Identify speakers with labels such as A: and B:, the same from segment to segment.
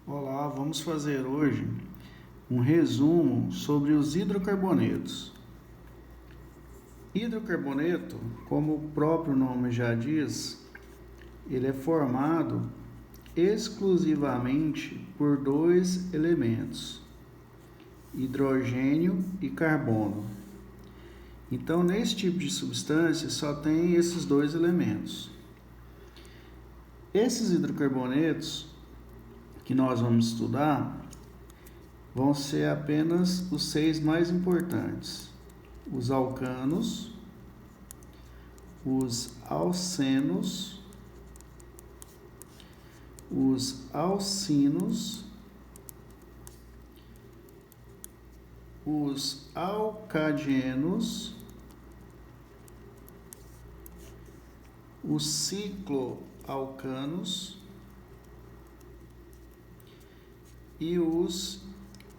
A: Olá, vamos fazer hoje um resumo sobre os hidrocarbonetos. Hidrocarboneto, como o próprio nome já diz, ele é formado exclusivamente por dois elementos, hidrogênio e carbono. Então, nesse tipo de substância, só tem esses dois elementos. Esses hidrocarbonetos que nós vamos estudar vão ser apenas os 6 mais importantes: os alcanos, os alcenos, os alcinos, os alcadienos, os cicloalcanos e os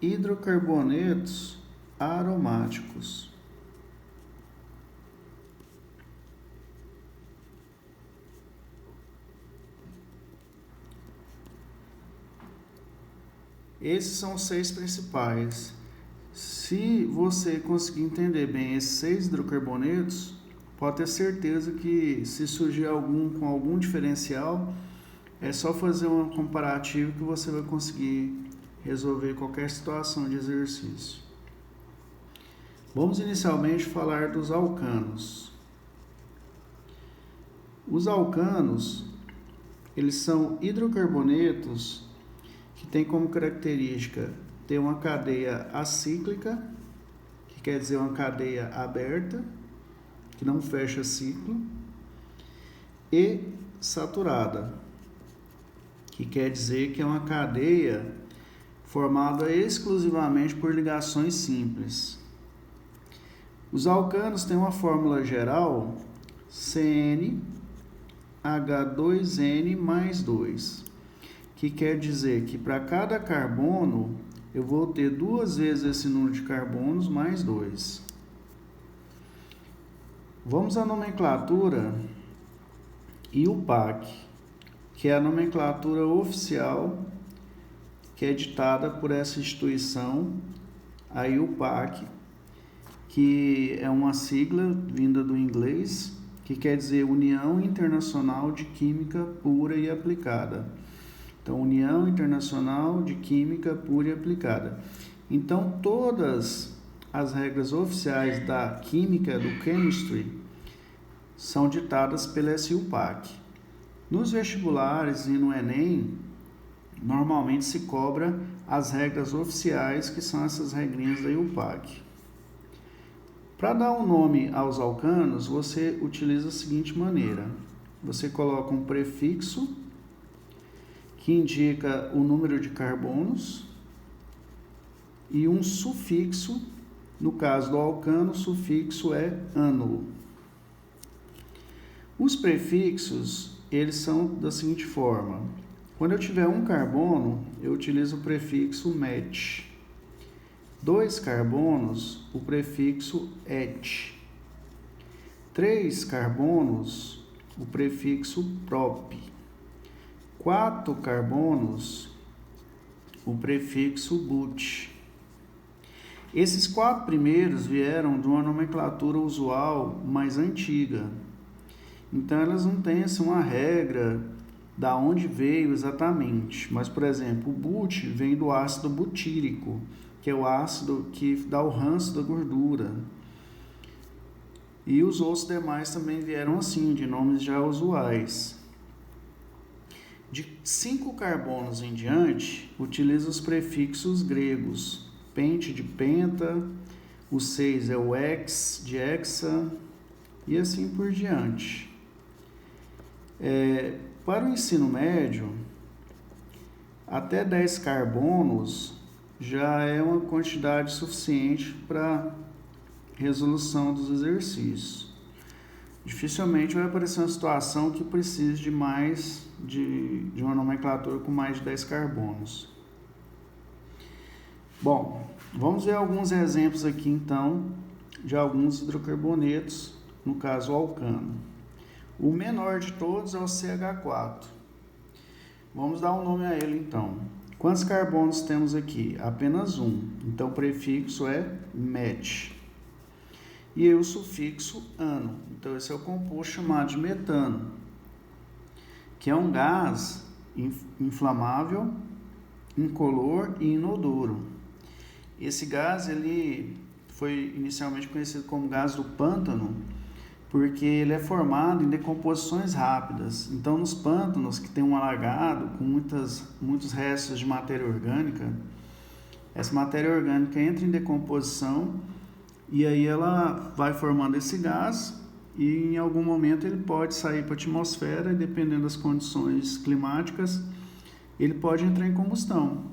A: hidrocarbonetos aromáticos. Esses são os 6 principais. Se você conseguir entender bem esses 6 hidrocarbonetos, pode ter certeza que se surgir algum com algum diferencial, é só fazer um comparativo que você vai conseguir resolver qualquer situação de exercício. Vamos inicialmente falar dos alcanos. Os alcanos, eles são hidrocarbonetos que têm como característica ter uma cadeia acíclica, que quer dizer uma cadeia aberta, que não fecha ciclo, e saturada, que quer dizer que é uma cadeia formada exclusivamente por ligações simples. Os alcanos têm uma fórmula geral CnH2n mais 2, que quer dizer que para cada carbono eu vou ter 2 vezes esse número de carbonos mais 2. Vamos à nomenclatura IUPAC, que é a nomenclatura oficial que é ditada por essa instituição, a IUPAC, que é uma sigla vinda do inglês, que quer dizer União Internacional de Química Pura e Aplicada. Então, União Internacional de Química Pura e Aplicada. Então, todas as regras oficiais da química, do chemistry, são ditadas pela SUPAC. Nos vestibulares e no Enem, normalmente se cobra as regras oficiais, que são essas regrinhas da IUPAC. Para dar um nome aos alcanos, você utiliza a seguinte maneira: você coloca um prefixo que indica o número de carbonos e um sufixo. No caso do alcano, o sufixo é ano. Os prefixos, eles são da seguinte forma: quando eu tiver um carbono, eu utilizo o prefixo met. 2 carbonos, o prefixo et. 3 carbonos, o prefixo prop. 4 carbonos, o prefixo but. Esses 4 primeiros vieram de uma nomenclatura usual mais antiga. Então, elas não têm assim, uma regra da onde veio exatamente. Mas, por exemplo, o but vem do ácido butírico, que é o ácido que dá o ranço da gordura. E os outros demais também vieram assim, de nomes já usuais. De 5 carbonos em diante, utiliza os prefixos gregos. Pente de penta, o 6 é o hex de hexa, e assim por diante. Para o ensino médio, até 10 carbonos já é uma quantidade suficiente para resolução dos exercícios. Dificilmente vai aparecer uma situação que precise de mais de uma nomenclatura com mais de 10 carbonos. Bom, vamos ver alguns exemplos aqui então de alguns hidrocarbonetos, no caso o alcano. O menor de todos é o CH4. Vamos dar um nome a ele então. Quantos carbonos temos aqui? Apenas um. Então, o prefixo é met. E aí o sufixo ano. Então, esse é o composto chamado de metano, que é um gás inflamável, incolor e inodoro. Esse gás ele foi inicialmente conhecido como gás do pântano, porque ele é formado em decomposições rápidas. Então, nos pântanos que tem um alagado com muitos restos de matéria orgânica, essa matéria orgânica entra em decomposição e aí ela vai formando esse gás e em algum momento ele pode sair para a atmosfera e, dependendo das condições climáticas, ele pode entrar em combustão.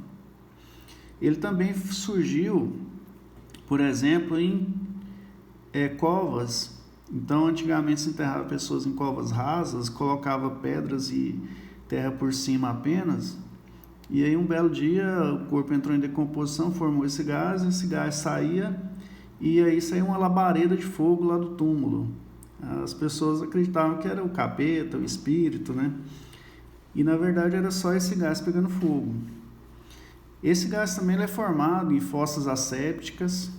A: Ele também surgiu, por exemplo, em covas. Então, antigamente se enterrava pessoas em covas rasas, colocava pedras e terra por cima apenas, e aí um belo dia o corpo entrou em decomposição, formou esse gás saía, e aí saía uma labareda de fogo lá do túmulo. As pessoas acreditavam que era o capeta, o espírito, né? E na verdade era só esse gás pegando fogo. Esse gás também é formado em fossas assépticas,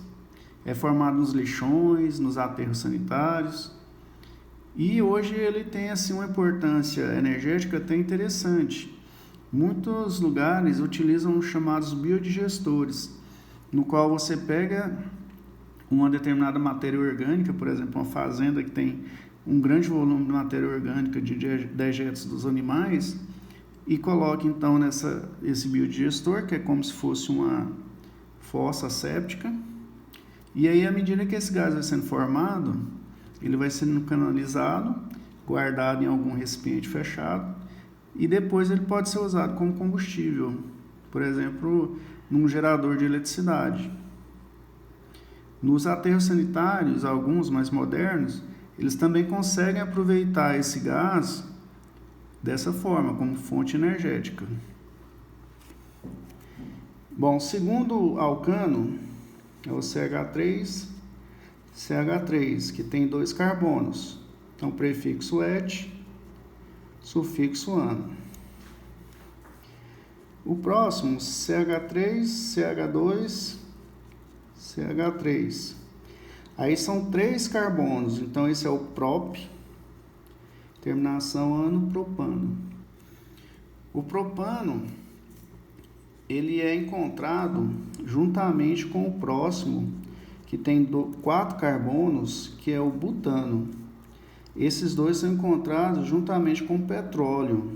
A: é formado nos lixões, nos aterros sanitários, e hoje ele tem assim uma importância energética até interessante. Muitos lugares utilizam os chamados biodigestores, no qual você pega uma determinada matéria orgânica, por exemplo, uma fazenda que tem um grande volume de matéria orgânica de dejetos dos animais, e coloca então esse biodigestor, que é como se fosse uma fossa séptica. E aí, à medida que esse gás vai sendo formado, ele vai sendo canalizado, guardado em algum recipiente fechado, e depois ele pode ser usado como combustível, por exemplo, num gerador de eletricidade. Nos aterros sanitários, alguns mais modernos, eles também conseguem aproveitar esse gás dessa forma, como fonte energética. Bom, segundo alcano, é o CH3, que tem 2 carbonos. Então, prefixo et, sufixo ano. O próximo, CH3, CH2, CH3. Aí são 3 carbonos. Então, esse é o prop, terminação ano, propano. O propano, ele é encontrado juntamente com o próximo, que tem 4 carbonos, que é o butano. Esses dois são encontrados juntamente com o petróleo.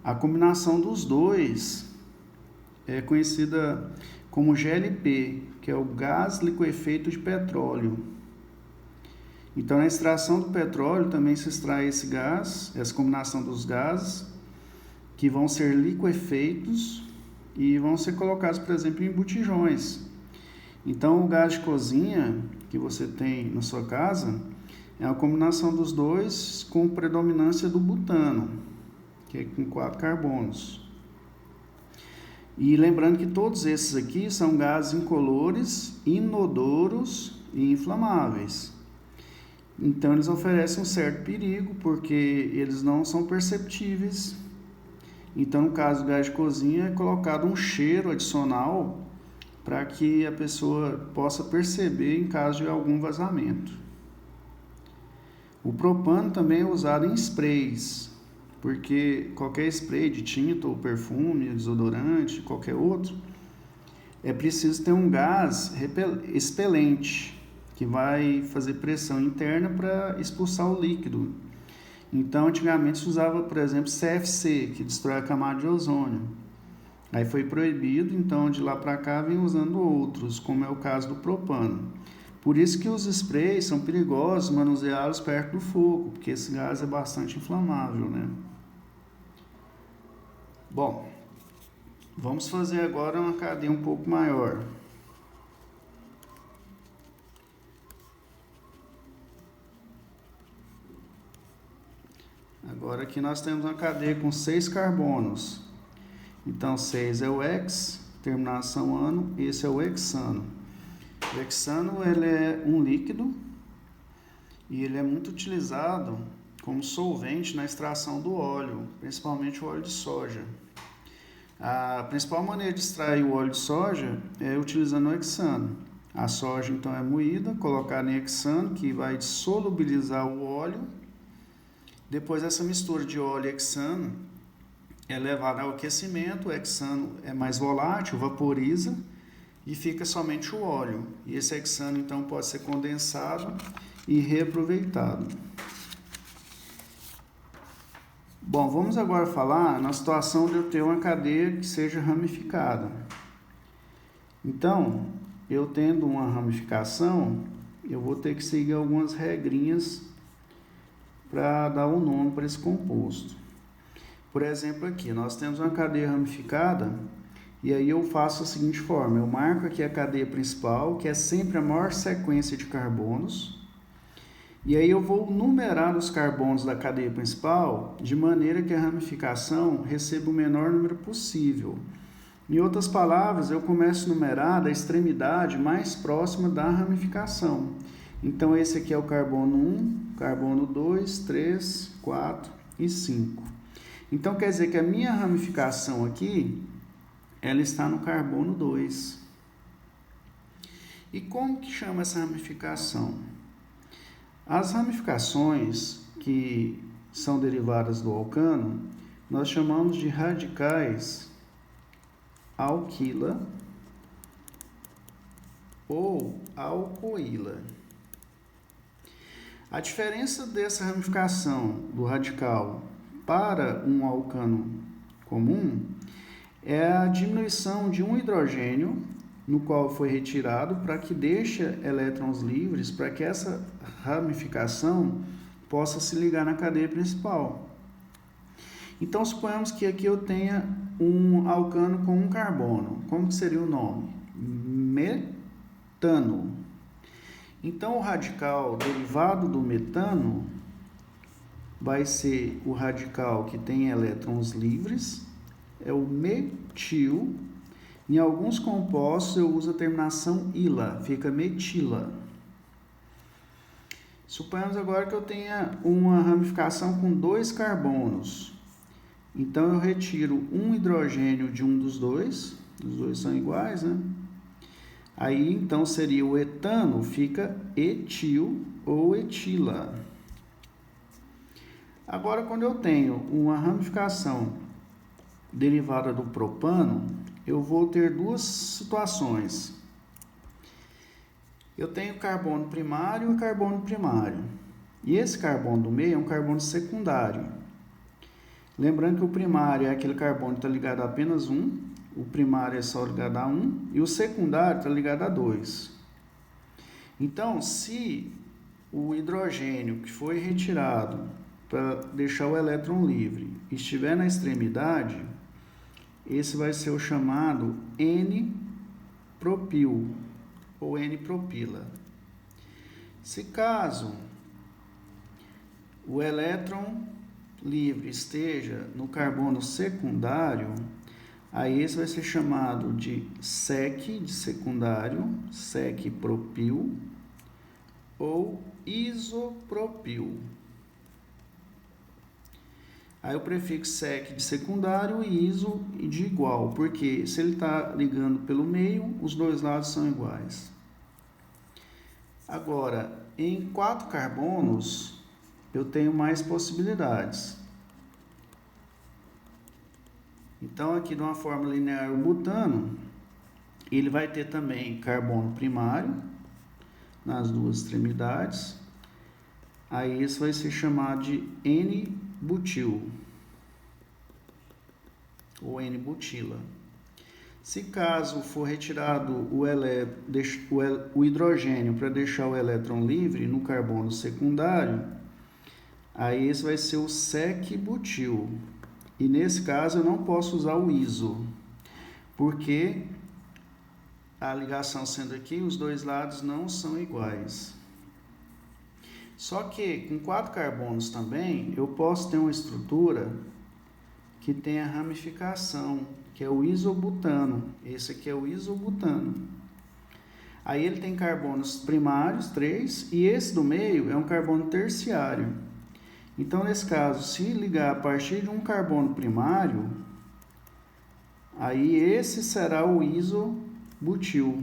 A: A combinação dos dois é conhecida como GLP, que é o gás liquefeito de petróleo. Então, na extração do petróleo também se extrai esse gás, essa combinação dos gases, que vão ser liquefeitos e vão ser colocados, por exemplo, em botijões. Então, o gás de cozinha que você tem na sua casa é a combinação dos dois com predominância do butano, que é com 4 carbonos. E lembrando que todos esses aqui são gases incolores, inodoros e inflamáveis. Então, eles oferecem um certo perigo, porque eles não são perceptíveis. Então, no caso do gás de cozinha, é colocado um cheiro adicional para que a pessoa possa perceber em caso de algum vazamento. O propano também é usado em sprays, porque qualquer spray de tinta ou perfume, desodorante, qualquer outro, é preciso ter um gás expelente, que vai fazer pressão interna para expulsar o líquido. Então, antigamente se usava, por exemplo, CFC, que destrói a camada de ozônio. Aí foi proibido, então de lá para cá vem usando outros, como é o caso do propano. Por isso que os sprays são perigosos manuseá-los perto do fogo, porque esse gás é bastante inflamável, né? Bom, vamos fazer agora uma cadeia um pouco maior. Agora aqui nós temos uma cadeia com 6 carbonos. Então 6 é o hex, terminação ano, esse é o hexano. O hexano ele é um líquido e ele é muito utilizado como solvente na extração do óleo, principalmente o óleo de soja. A principal maneira de extrair o óleo de soja é utilizando o hexano. A soja então é moída, colocada em hexano, que vai solubilizar o óleo. Depois essa mistura de óleo e hexano é levada ao aquecimento, o hexano é mais volátil, vaporiza e fica somente o óleo. E esse hexano então pode ser condensado e reaproveitado. Bom, vamos agora falar na situação de eu ter uma cadeia que seja ramificada. Então, eu tendo uma ramificação, eu vou ter que seguir algumas regrinhas para dar um nome para esse composto. Por exemplo, aqui nós temos uma cadeia ramificada e aí eu faço da seguinte forma: eu marco aqui a cadeia principal, que é sempre a maior sequência de carbonos, e aí eu vou numerar os carbonos da cadeia principal de maneira que a ramificação receba o menor número possível. Em outras palavras, eu começo a numerar da extremidade mais próxima da ramificação. Então, esse aqui é o carbono 1, carbono 2, 3, 4 e 5. Então, quer dizer que a minha ramificação aqui, ela está no carbono 2. E como que chama essa ramificação? As ramificações que são derivadas do alcano, nós chamamos de radicais alquila ou alcoíla. A diferença dessa ramificação do radical para um alcano comum é a diminuição de um hidrogênio, no qual foi retirado, para que deixe elétrons livres, para que essa ramificação possa se ligar na cadeia principal. Então, suponhamos que aqui eu tenha um alcano com um carbono. Como que seria o nome? Metano. Então, o radical derivado do metano vai ser o radical que tem elétrons livres, é o metil. Em alguns compostos eu uso a terminação ila, fica metila. Suponhamos agora que eu tenha uma ramificação com 2 carbonos. Então eu retiro um hidrogênio de um dos dois, os dois são iguais, né? Aí então seria o etano, fica etil ou etila. Agora, quando eu tenho uma ramificação derivada do propano, eu vou ter duas situações. Eu tenho carbono primário e carbono primário. E esse carbono do meio é um carbono secundário. Lembrando que o primário é aquele carbono que está ligado a apenas 1, o primário é só ligado a 1 e o secundário está ligado a 2. Então, se o hidrogênio que foi retirado para deixar o elétron livre estiver na extremidade, esse vai ser o chamado N-propil ou N-propila. Se caso o elétron livre esteja no carbono secundário, aí esse vai ser chamado de sec, de secundário, sec-propil ou isopropil. Aí o prefixo sec de secundário e iso de igual, porque se ele está ligando pelo meio, os dois lados são iguais. Agora, em 4 carbonos, eu tenho mais possibilidades. Então, aqui de uma forma linear, o butano, ele vai ter também carbono primário nas duas extremidades. Aí isso vai ser chamado de N-butil ou N-butila. Se caso for retirado o hidrogênio para deixar o elétron livre no carbono secundário, aí esse vai ser o sec-butil. E nesse caso eu não posso usar o iso, porque a ligação sendo aqui, os dois lados não são iguais. Só que com 4 carbonos também, eu posso ter uma estrutura que tem a ramificação, que é o isobutano. Esse aqui é o isobutano. Aí ele tem carbonos primários, 3, e esse do meio é um carbono terciário. Então, nesse caso, se ligar a partir de um carbono primário, Aí esse será o isobutil.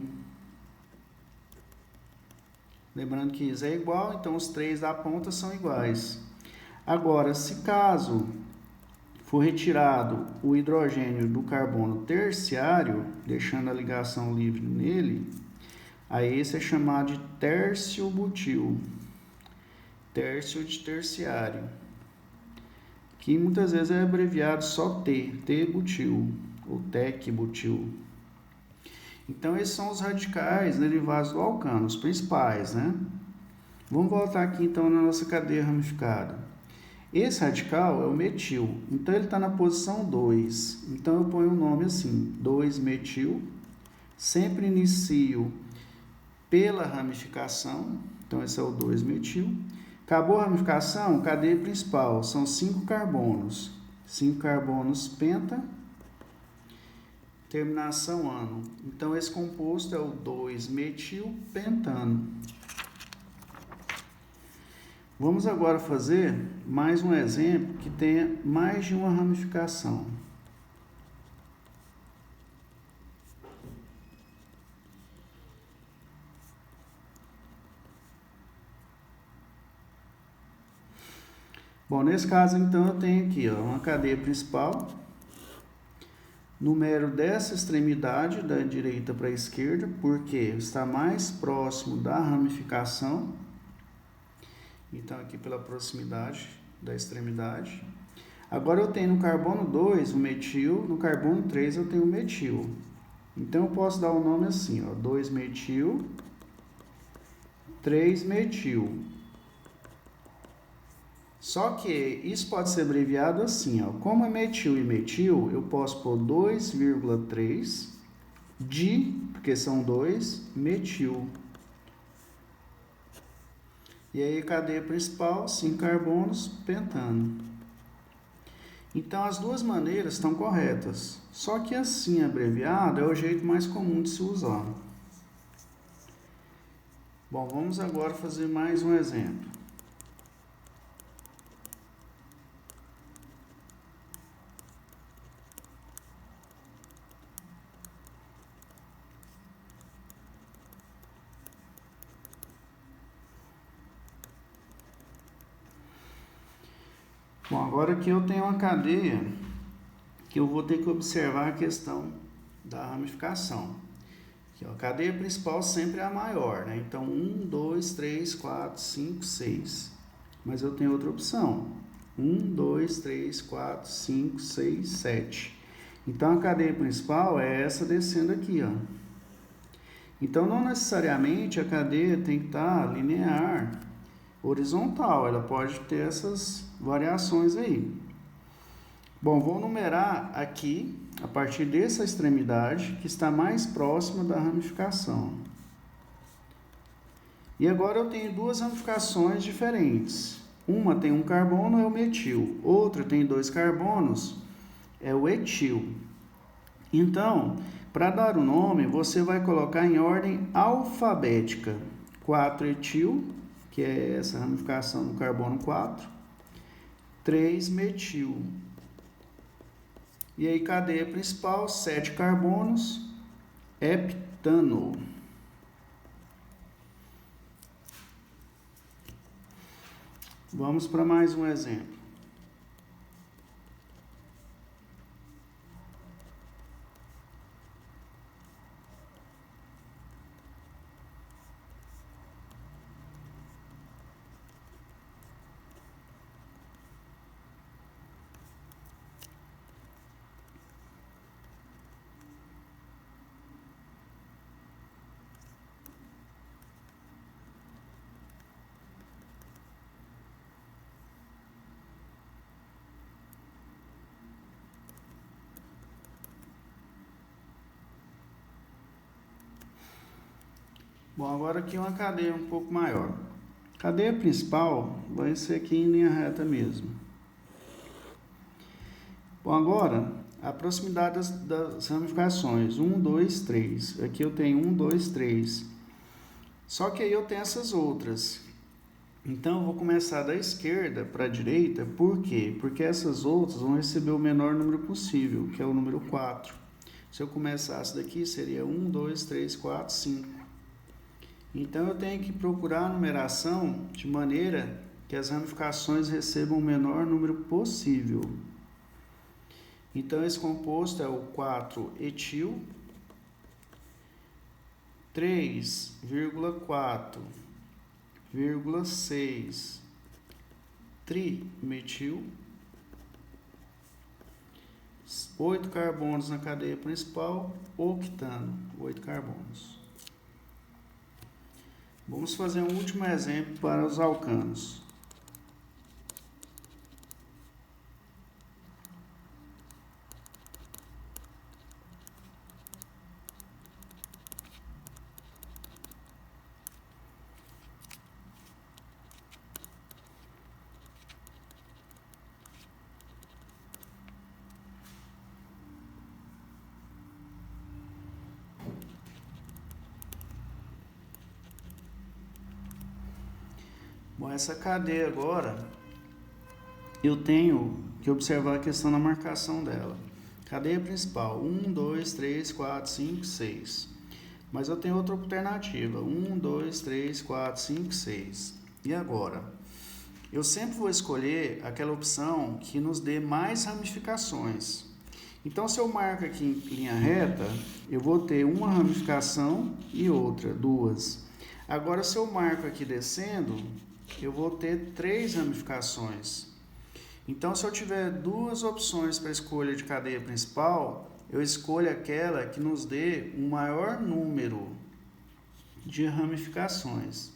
A: Lembrando que isso é igual, então os três da ponta são iguais. Agora, se caso for retirado o hidrogênio do carbono terciário, deixando a ligação livre nele, aí esse é chamado de tércio-butil. Tércio de terciário, que muitas vezes é abreviado só T, T-butil, ou TEC-butil. Então, esses são os radicais derivados do alcano, os principais, né? Vamos voltar aqui, então, na nossa cadeia ramificada. Esse radical é o metil, então ele está na posição 2. Então, eu ponho o nome assim, 2-metil. Sempre inicio pela ramificação, então esse é o 2-metil. Acabou a ramificação, cadeia principal, são 5 carbonos. 5 carbonos penta, terminação ano. Então, esse composto é o 2-metilpentano. Vamos agora fazer mais um exemplo que tenha mais de uma ramificação. Bom, nesse caso, então, eu tenho aqui uma cadeia principal. Numero dessa extremidade, da direita para a esquerda, porque está mais próximo da ramificação. Então, aqui pela proximidade da extremidade. Agora, eu tenho no carbono 2 o metil, no carbono 3 eu tenho o metil. Então, eu posso dar o nome assim, 2-metil, 3-metil. Só que isso pode ser abreviado assim, como é metil e metil, eu posso pôr 2,3 porque são 2, metil. E aí, cadeia principal, 5 carbonos, pentano. Então, as duas maneiras estão corretas. Só que assim, abreviado, é o jeito mais comum de se usar. Bom, vamos agora fazer mais um exemplo. Bom, agora aqui eu tenho uma cadeia que eu vou ter que observar a questão da ramificação. Aqui, a cadeia principal sempre é a maior, né? Então, 1, 2, 3, 4, 5, 6. Mas eu tenho outra opção. 1, 2, 3, 4, 5, 6, 7. Então, a cadeia principal é essa descendo aqui, ó. Então, não necessariamente a cadeia tem que estar linear, horizontal. Ela pode ter essas variações aí. Bom, vou numerar aqui, a partir dessa extremidade, que está mais próxima da ramificação. E agora eu tenho duas ramificações diferentes. Uma tem um carbono, é o metil. Outra tem 2 carbonos, é o etil. Então, para dar o nome, você vai colocar em ordem alfabética. 4-etil, que é essa ramificação do carbono 4. 3-metil. E aí, cadeia principal, 7 carbonos, heptano. Vamos para mais um exemplo. Bom, agora aqui uma cadeia um pouco maior. Cadeia principal vai ser aqui em linha reta mesmo. Bom, agora a proximidade das ramificações. 1, 2, 3. Aqui eu tenho 1, 2, 3. Só que aí eu tenho essas outras. Então, eu vou começar da esquerda para a direita. Por quê? Porque essas outras vão receber o menor número possível, que é o número 4. Se eu começasse daqui, seria 1, 2, 3, 4, 5. Então, eu tenho que procurar a numeração de maneira que as ramificações recebam o menor número possível. Então, esse composto é o 4-etil, 3,4,6 trimetil, 8 carbonos na cadeia principal, octano, 8 carbonos. Vamos fazer um último exemplo para os alcanos. Bom, essa cadeia agora, eu tenho que observar a questão da marcação dela. Cadeia principal, 1, 2, 3, 4, 5, 6. Mas eu tenho outra alternativa, 1, 2, 3, 4, 5, 6. E agora? Eu sempre vou escolher aquela opção que nos dê mais ramificações. Então, se eu marco aqui em linha reta, eu vou ter uma ramificação e outra, duas. Agora, se eu marco aqui descendo, eu vou ter 3 ramificações. Então, se eu tiver duas opções para escolha de cadeia principal, eu escolho aquela que nos dê um maior número de ramificações.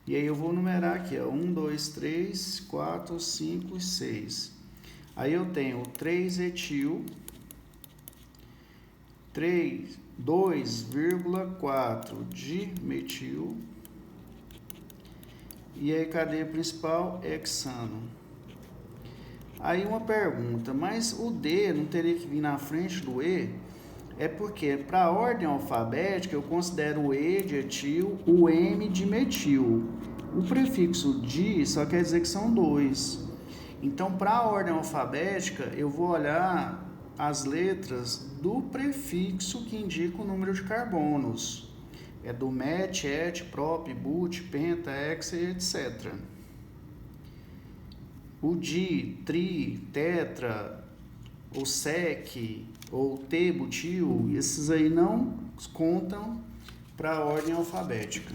A: E aí eu vou numerar aqui, ó, 1, 2, 3, 4, 5 e 6. Aí eu tenho 3-etil, 2,4 dimetil, e aí cadeia principal, hexano. Aí uma pergunta, mas o D não teria que vir na frente do E? É porque para a ordem alfabética eu considero o E de etil, o M de metil. O prefixo di só quer dizer que são 2. Então, para a ordem alfabética, eu vou olhar as letras do prefixo que indica o número de carbonos. É do met, et, prop, but, penta, hexa, etc. O di, tri, tetra, ou sec, ou t, butil, esses aí não contam para a ordem alfabética.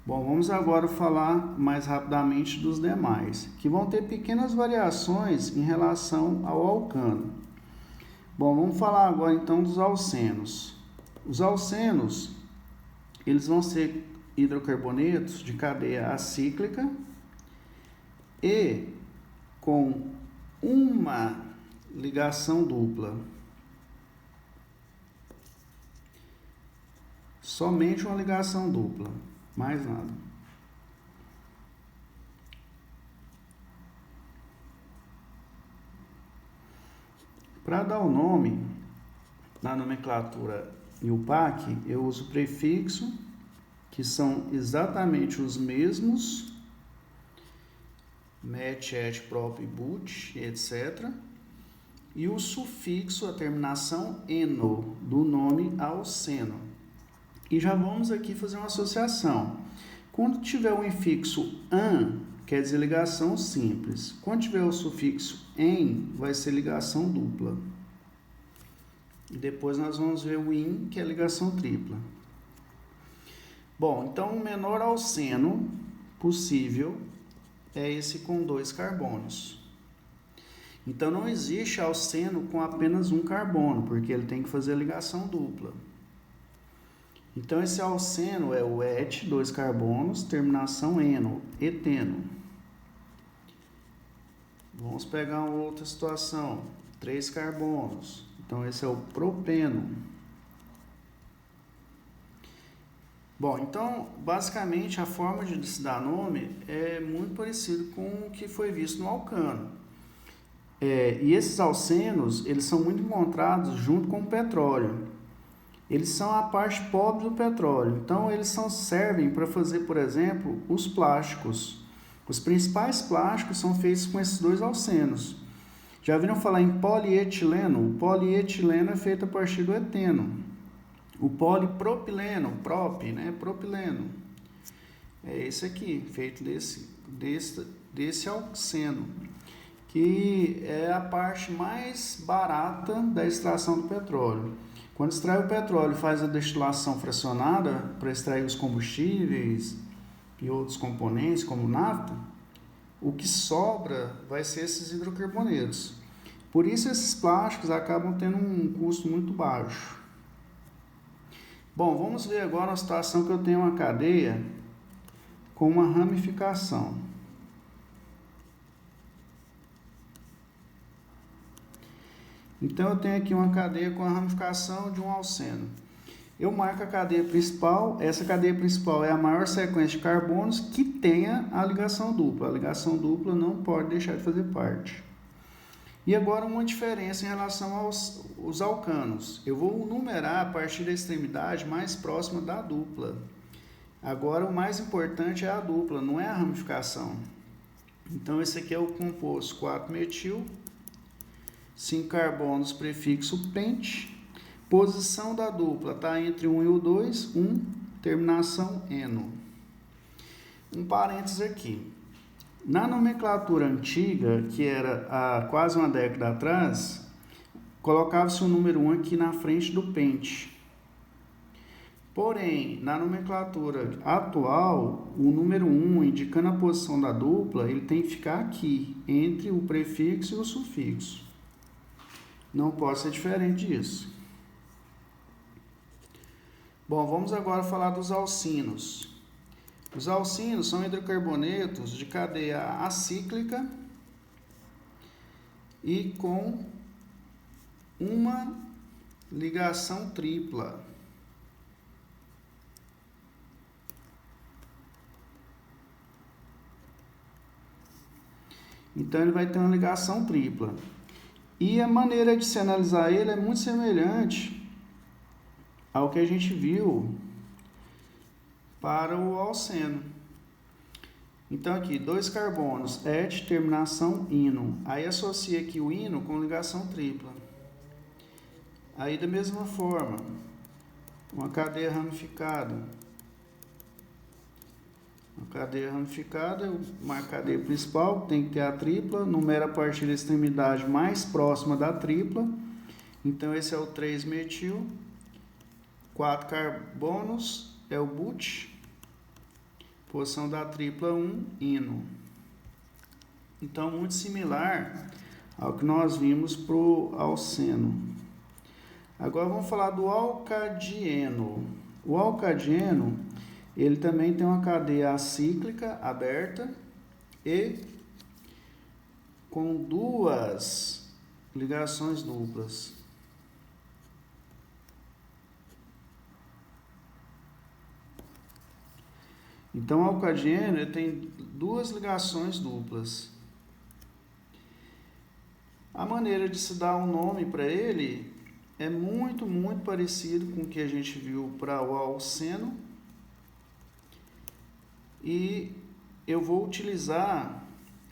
A: Bom, vamos agora falar mais rapidamente dos demais, que vão ter pequenas variações em relação ao alcano. Bom, vamos falar agora então dos alcenos. Os alcenos, eles vão ser hidrocarbonetos de cadeia acíclica e com uma ligação dupla. Somente uma ligação dupla. Mais nada. Para dar o nome na nomenclatura IUPAC, eu uso prefixo, que são exatamente os mesmos, met, et, prop, but, etc. E o sufixo, a terminação eno, do nome alceno. E já vamos aqui fazer uma associação. Quando tiver o infixo an, quer dizer ligação simples. Quando tiver o sufixo en, vai ser ligação dupla. E depois nós vamos ver o in, que é ligação tripla. Bom, então o menor alceno possível é esse com 2 carbonos. Então não existe alceno com apenas um carbono, porque ele tem que fazer a ligação dupla. Então, esse alceno é o et, 2 carbonos, terminação eno, eteno. Vamos pegar uma outra situação, 3 carbonos. Então, esse é o propeno. Bom, então, basicamente, a forma de se dar nome é muito parecido com o que foi visto no alcano. E esses alcenos, eles são muito encontrados junto com o petróleo. Eles são a parte pobre do petróleo, então eles servem para fazer, por exemplo, os plásticos. Os principais plásticos são feitos com esses dois alcenos. Já viram falar em polietileno? O polietileno é feito a partir do eteno. O polipropileno, propileno, é esse aqui, feito desse alceno, que é a parte mais barata da extração do petróleo. Quando extrai o petróleo e faz a destilação fracionada para extrair os combustíveis e outros componentes, como nafta, o que sobra vai ser esses hidrocarbonetos. Por isso esses plásticos acabam tendo um custo muito baixo. Bom, vamos ver agora a situação que eu tenho uma cadeia com uma ramificação. Então eu tenho aqui uma cadeia com a ramificação de um alceno. Eu marco a cadeia principal. Essa cadeia principal é a maior sequência de carbonos que tenha a ligação dupla. A ligação dupla não pode deixar de fazer parte. E agora uma diferença em relação aos alcanos. Eu vou numerar a partir da extremidade mais próxima da dupla. Agora o mais importante é a dupla, não é a ramificação. Então esse aqui é o composto 4-metil, 5 carbonos, prefixo pente. Posição da dupla está entre 1 e o 2, terminação eno. Um parênteses aqui. Na nomenclatura antiga, que era há quase uma década atrás, colocava-se o número 1 aqui na frente do pente. Porém, na nomenclatura atual, o número 1, indicando a posição da dupla, ele tem que ficar aqui, entre o prefixo e o sufixo. Não pode ser diferente disso. Bom, vamos agora falar dos alcinos. Os alcinos são hidrocarbonetos de cadeia acíclica e com uma ligação tripla. Então ele vai ter uma ligação tripla. E a maneira de se analisar ele é muito semelhante ao que a gente viu para o alceno. Então aqui, 2 carbonos, et, terminação ino. Aí associa aqui o ino com ligação tripla. Aí da mesma forma, uma cadeia ramificada. Uma cadeia ramificada, uma cadeia principal, tem que ter a tripla, numera a partir da extremidade mais próxima da tripla. Então esse é o 3-metil, 4 carbonos, é o but. Posição da tripla 1, ino. Então, muito similar ao que nós vimos para o alceno. Agora vamos falar do alcadieno. O alcadieno, ele também tem uma cadeia acíclica aberta e com 2 ligações duplas. Então, o alcadieno ele tem 2 ligações duplas. A maneira de se dar um nome para ele é muito parecido com o que a gente viu para o alceno. E eu vou utilizar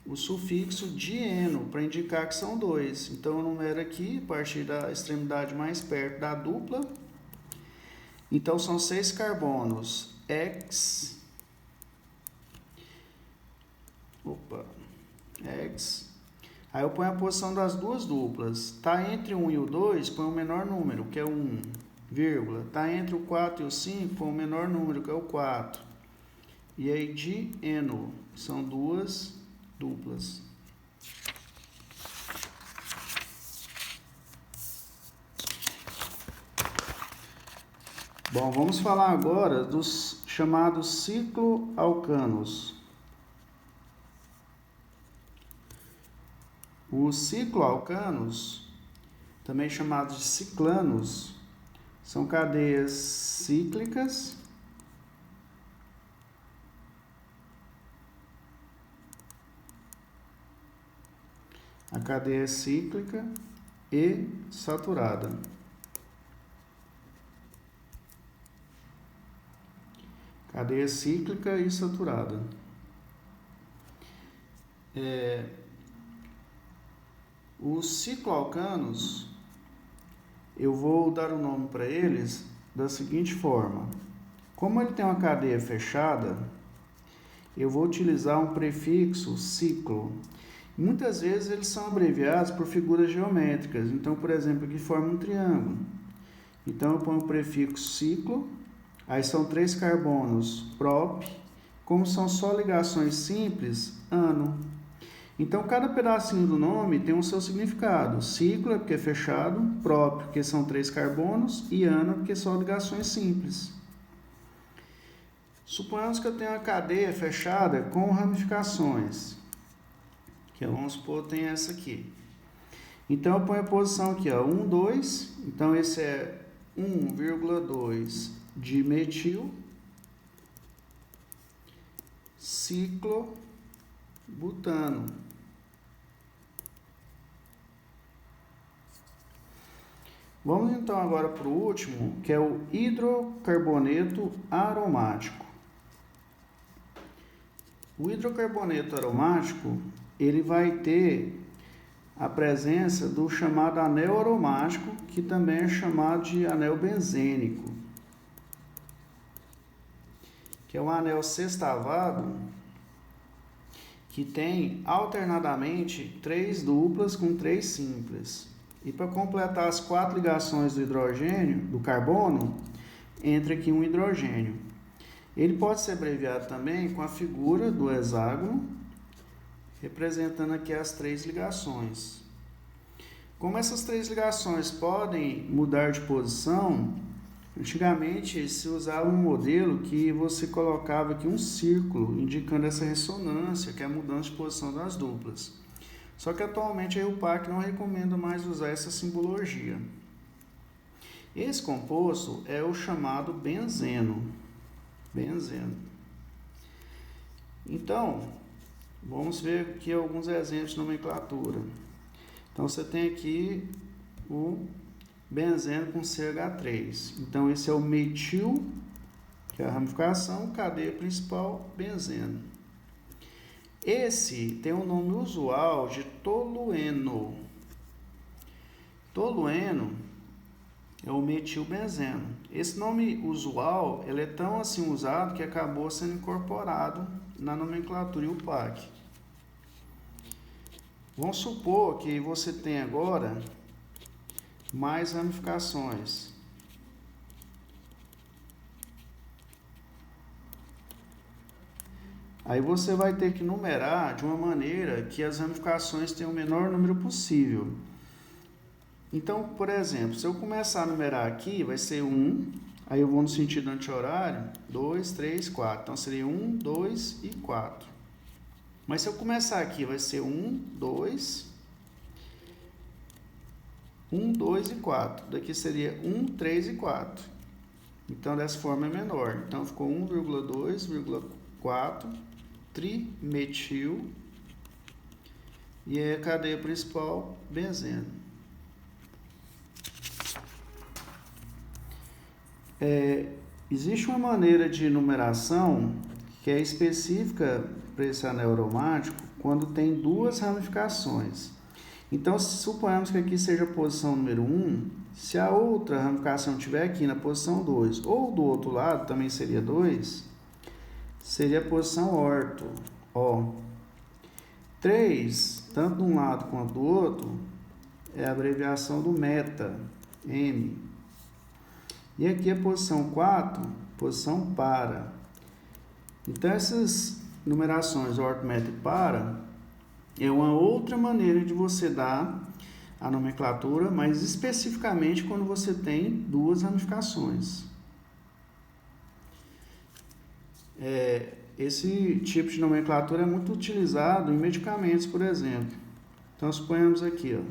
A: o sufixo dieno para indicar que são 2. Então, eu numero aqui a partir da extremidade mais perto da dupla. Então, são 6 carbonos, X. Aí eu ponho a posição das 2 duplas. Está entre 1 e o 2, põe o menor número, que é o 1, vírgula. Está entre o 4 e o 5, põe o menor número, que é o 4. E aí dieno, são 2 duplas. Bom, vamos falar agora dos chamados cicloalcanos. Os cicloalcanos, também chamados de ciclanos, são cadeias cíclicas a cadeia cíclica e saturada. Cadeia cíclica e saturada. Os cicloalcanos, eu vou dar o nome para eles da seguinte forma. Como ele tem uma cadeia fechada, eu vou utilizar um prefixo ciclo. Muitas vezes eles são abreviados por figuras geométricas. Então, por exemplo, aqui forma um triângulo. Então, eu ponho o prefixo ciclo, aí são 3 carbonos prop, como são só ligações simples, ano. Então, cada pedacinho do nome tem o seu significado. Ciclo é porque é fechado, prop porque são 3 carbonos e ano porque são ligações simples. Suponhamos que eu tenho uma cadeia fechada com ramificações, que vamos supor tem essa aqui. Então, eu ponho a posição aqui, ó, 1, 2, então esse é 1,2 de metil, ciclobutano. Vamos então agora para o último, que é o hidrocarboneto aromático. O hidrocarboneto aromático, ele vai ter a presença do chamado anel aromático, que também é chamado de anel benzênico, que é um anel sextavado que tem alternadamente 3 duplas com 3 simples. E para completar as 4 ligações do hidrogênio, do carbono, entra aqui um hidrogênio. Ele pode ser abreviado também com a figura do hexágono, representando aqui as 3 ligações. Como essas 3 ligações podem mudar de posição, antigamente se usava um modelo que você colocava aqui um círculo, indicando essa ressonância, que é a mudança de posição das duplas. Só que atualmente a EUPAC não recomenda mais usar essa simbologia. Esse composto é o chamado benzeno. Então, vamos ver aqui alguns exemplos de nomenclatura. Então, você tem aqui o benzeno com CH3. Então, esse é o metil, que é a ramificação, cadeia principal, benzeno. Esse tem o nome usual de tolueno. Tolueno é o metilbenzeno. Esse nome usual, ele é tão assim usado que acabou sendo incorporado na nomenclatura EUPAC. Vamos supor que você tem agora mais ramificações. Aí você vai ter que numerar de uma maneira que as ramificações tenham o menor número possível. Então, por exemplo, se eu começar a numerar aqui, vai ser 1, aí eu vou no sentido anti-horário, 2, 3, 4. Então, seria 1, 2 e 4. Mas se eu começar aqui, vai ser 1, 2 e 4. Daqui seria 1, 3 e 4. Então, dessa forma é menor. Então, ficou 1,2,4 trimetil e é a cadeia principal, benzeno. Existe uma maneira de numeração que é específica para esse anel aromático quando tem 2 ramificações. Então, se suponhamos que aqui seja a posição número 1, se a outra ramificação estiver aqui na posição 2 ou do outro lado também seria 2, seria a posição orto, O. 3, tanto de um lado quanto do outro, é a abreviação do meta, M. E aqui a posição 4, posição para. Então, essas numerações orto, meta e para é uma outra maneira de você dar a nomenclatura, mas especificamente quando você tem 2 ramificações. Esse tipo de nomenclatura é muito utilizado em medicamentos, por exemplo. Então, suponhamos aqui,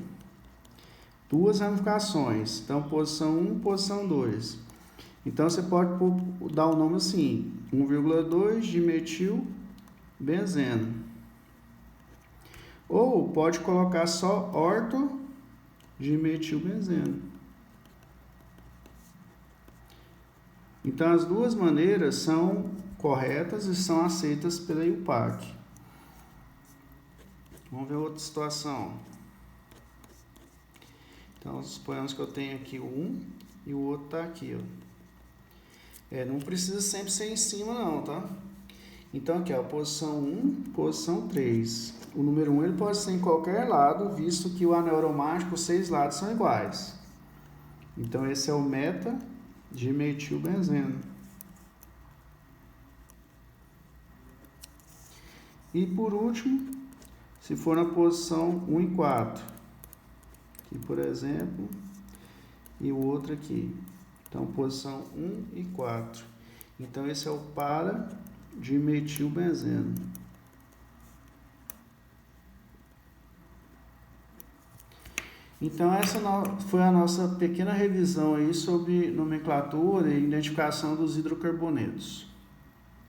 A: 2 ramificações. Então, posição 1, posição 2. Então, você pode dar o nome assim, 1,2 de metilbenzeno. Ou pode colocar só orto de metilbenzeno. Então, as 2 maneiras são corretas e são aceitas pela EUPAC. Vamos ver outra situação. Então, suponhamos que eu tenho aqui o 1 e o outro está aqui, ó. Não precisa sempre ser em cima não, tá? Então aqui, ó, posição 1, posição 3. O número 1 ele pode ser em qualquer lado, visto que o anel aromático, os 6 lados são iguais. Então esse é o meta-dimetilbenzeno. E por último, se for na posição 1 e 4. Aqui, por exemplo, e o outro aqui. Então, posição 1 e 4. Então, esse é o para-dimetilbenzeno. Então, essa foi a nossa pequena revisão aí sobre nomenclatura e identificação dos hidrocarbonetos.